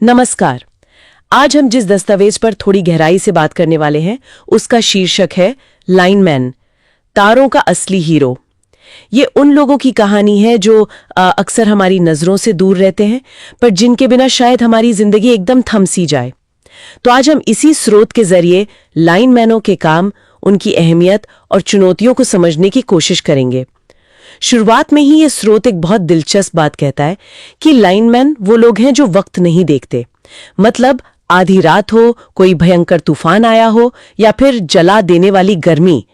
नमस्कार। आज हम जिस दस्तावेज पर थोड़ी गहराई से बात करने वाले हैं उसका शीर्षक है लाइनमैन, तारों का असली हीरो। ये उन लोगों की कहानी है जो अक्सर हमारी नजरों से दूर रहते हैं, पर जिनके बिना शायद हमारी जिंदगी एकदम थम सी जाए। तो आज हम इसी स्रोत के जरिए लाइनमैनों के काम, उनकी अहमियत और चुनौतियों को समझने की कोशिश करेंगे। शुरुआत में ही ये स्रोत एक बहुत दिलचस्प बात कहता है कि लाइनमैन वो लोग हैं जो वक्त नहीं देखते। मतलब आधी रात हो, कोई भयंकर तूफान आया हो या फिर जला देने वाली गर्मी,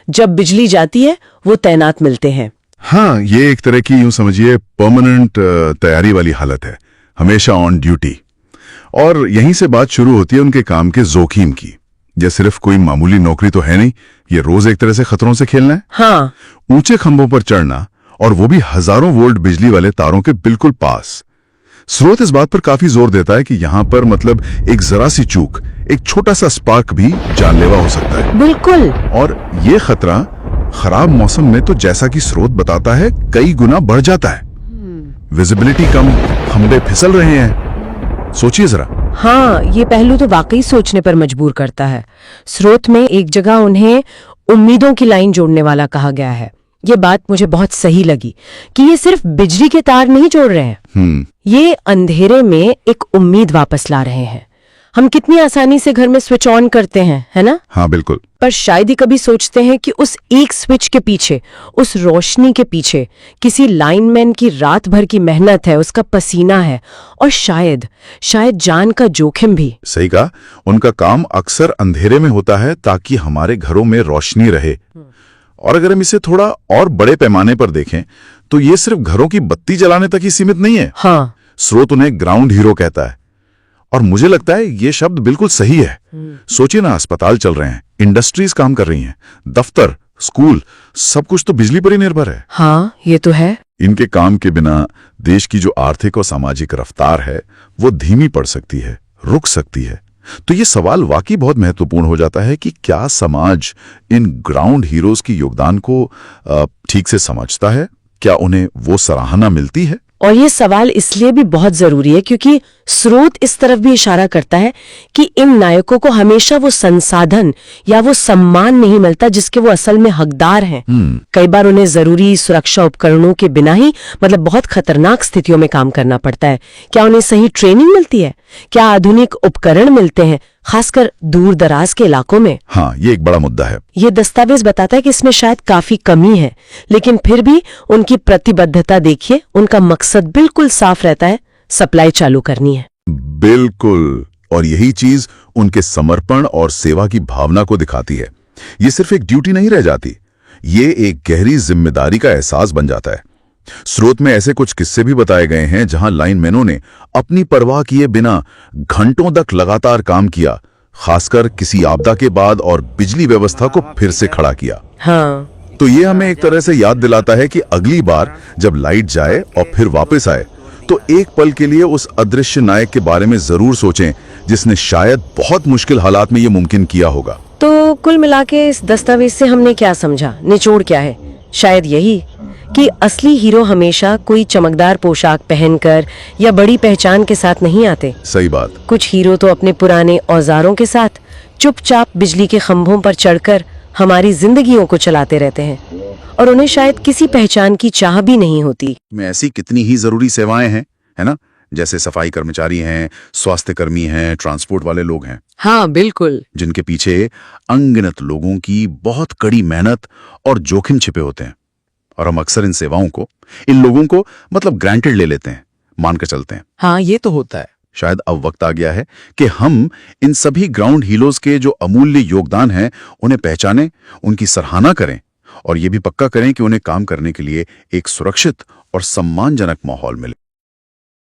जब बिजली जाती है वो तैनात मिलते हैं। हाँ, ये एक तरह की यूं समझिए परमानेंट तैयारी वाली हालत है, हमेशा ऑन ड्यूटी। और यहीं से बात शुरू होती है उनके काम के जोखिम की। ये सिर्फ कोई मामूली नौकरी तो है नहीं, ये रोज एक तरह से खतरों से खेलना है। हाँ, ऊंचे खंभों पर चढ़ना, और वो भी हजारों वोल्ट बिजली वाले तारों के बिल्कुल पास। स्रोत इस बात पर काफी जोर देता है कि यहाँ पर मतलब एक जरा सी चूक, एक छोटा सा स्पार्क भी जानलेवा हो सकता है। बिल्कुल। और ये खतरा खराब मौसम में तो, जैसा कि स्रोत बताता है, कई गुना बढ़ जाता है। विजिबिलिटी कम, खंभे फिसल रहे हैं, सोचिए जरा। हाँ, ये पहलू तो वाकई सोचने पर मजबूर करता है। स्रोत में एक जगह उन्हें उम्मीदों की लाइन जोड़ने वाला कहा गया है। ये बात मुझे बहुत सही लगी कि ये सिर्फ बिजली के तार नहीं जोड़ रहे हैं, ये अंधेरे में एक उम्मीद वापस ला रहे हैं। हम कितनी आसानी से घर में स्विच ऑन करते हैं, है ना? हाँ बिल्कुल। पर शायद ही कभी सोचते हैं कि उस एक स्विच के पीछे, उस रोशनी के पीछे किसी लाइनमैन की रात भर की मेहनत है, उसका पसीना है, और शायद जान का जोखिम भी। सही कहा। उनका काम अक्सर अंधेरे में होता है ताकि हमारे घरों में रोशनी रहे। और अगर हम इसे थोड़ा और बड़े पैमाने पर देखें तो ये सिर्फ घरों की बत्ती जलाने तक ही सीमित नहीं है। हाँ। स्रोत उन्हें ग्राउंड हीरो कहता है, और मुझे लगता है ये शब्द बिल्कुल सही है। सोचिए ना, अस्पताल चल रहे हैं, इंडस्ट्रीज काम कर रही हैं, दफ्तर, स्कूल, सब कुछ तो बिजली पर ही निर्भर है। हाँ, ये तो है। इनके काम के बिना देश की जो आर्थिक और सामाजिक रफ्तार है वो धीमी पड़ सकती है, रुक सकती है। तो ये सवाल वाकई बहुत महत्वपूर्ण हो जाता है कि क्या समाज इन ग्राउंड हीरोज की योगदान को ठीक से समझता है? क्या उन्हें वो सराहना मिलती है? और ये सवाल इसलिए भी बहुत जरूरी है क्योंकि स्रोत इस तरफ भी इशारा करता है कि इन नायकों को हमेशा वो संसाधन या वो सम्मान नहीं मिलता जिसके वो असल में हकदार हैं। कई बार उन्हें जरूरी सुरक्षा उपकरणों के बिना ही, मतलब बहुत खतरनाक स्थितियों में काम करना पड़ता है। क्या उन्हें सही ट्रेनिंग मिलती है? क्या आधुनिक उपकरण मिलते हैं, खासकर दूर दराज के इलाकों में? हाँ, ये एक बड़ा मुद्दा है। ये दस्तावेज बताता है कि इसमें शायद काफी कमी है, लेकिन फिर भी उनकी प्रतिबद्धता देखिए, उनका मकसद बिल्कुल साफ रहता है, सप्लाई चालू करनी है। बिल्कुल। और यही चीज उनके समर्पण और सेवा की भावना को दिखाती है। ये सिर्फ एक ड्यूटी नहीं रह जाती, ये एक गहरी जिम्मेदारी का एहसास बन जाता है। स्रोत में ऐसे कुछ किस्से भी बताए गए हैं जहां लाइनमैनों ने अपनी परवाह किए बिना घंटों तक लगातार काम किया, खासकर किसी आपदा के बाद, और बिजली व्यवस्था को फिर से खड़ा किया। हाँ। तो ये हमें एक तरह से याद दिलाता है कि अगली बार जब लाइट जाए और फिर वापस आए तो एक पल के लिए उस अदृश्य नायक के बारे में जरूर सोचें जिसने शायद बहुत मुश्किल हालात में ये मुमकिन किया होगा। तो कुल मिला के इस दस्तावेज से हमने क्या समझा, निचोड़ क्या है? शायद यही कि असली हीरो हमेशा कोई चमकदार पोशाक पहनकर या बड़ी पहचान के साथ नहीं आते। सही बात। कुछ हीरो तो अपने पुराने औजारों के साथ चुपचाप बिजली के खंभों पर चढ़कर हमारी जिंदगियों को चलाते रहते हैं, और उन्हें शायद किसी पहचान की चाह भी नहीं होती। में ऐसी कितनी ही जरूरी सेवाएं हैं, है ना? जैसे सफाई कर्मचारी हैं, स्वास्थ्य कर्मी हैं, ट्रांसपोर्ट वाले लोग हैं। हाँ बिल्कुल। जिनके पीछे अनगिनत लोगों की बहुत कड़ी मेहनत और जोखिम छिपे होते हैं, और हम अक्सर इन सेवाओं को, इन लोगों को मतलब ग्रांटेड ले लेते हैं, मानकर चलते हैं। हाँ, ये तो होता है। शायद अब वक्त आ गया है कि हम इन सभी ग्राउंड हीरोज के जो अमूल्य योगदान हैं उन्हें पहचानें, उनकी सराहना करें, और ये भी पक्का करें कि उन्हें काम करने के लिए एक सुरक्षित और सम्मानजनक माहौल मिले।